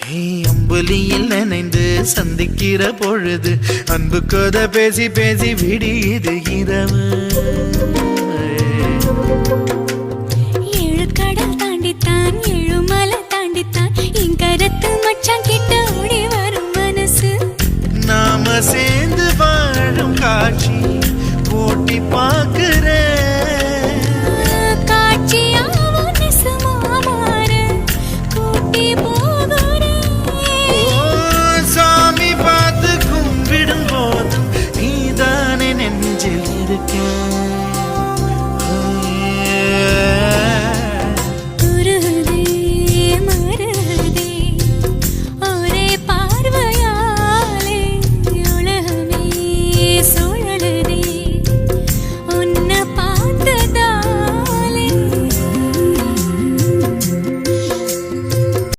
அம்புலியில் நினைந்து சந்திக்கிற பொழுது அன்பு கதை பேசி பேசி விடியுது இரவு. ஏழு கடல் தாண்டித்தான் ஏழு மலை தாண்டித்தான் என் கருத்து மச்சான் கிட்ட ஓடி வரும் மனசு. நாம சேர்ந்து வாழும் காட்சி போட்டி பார்க்கிறேன். காட்சியாவும் நெசமா மாற கூட்டி போகிறேன். சாமி பார்த்து கும்பிடும் போதும் நீதானே நெஞ்சில் இருக்க.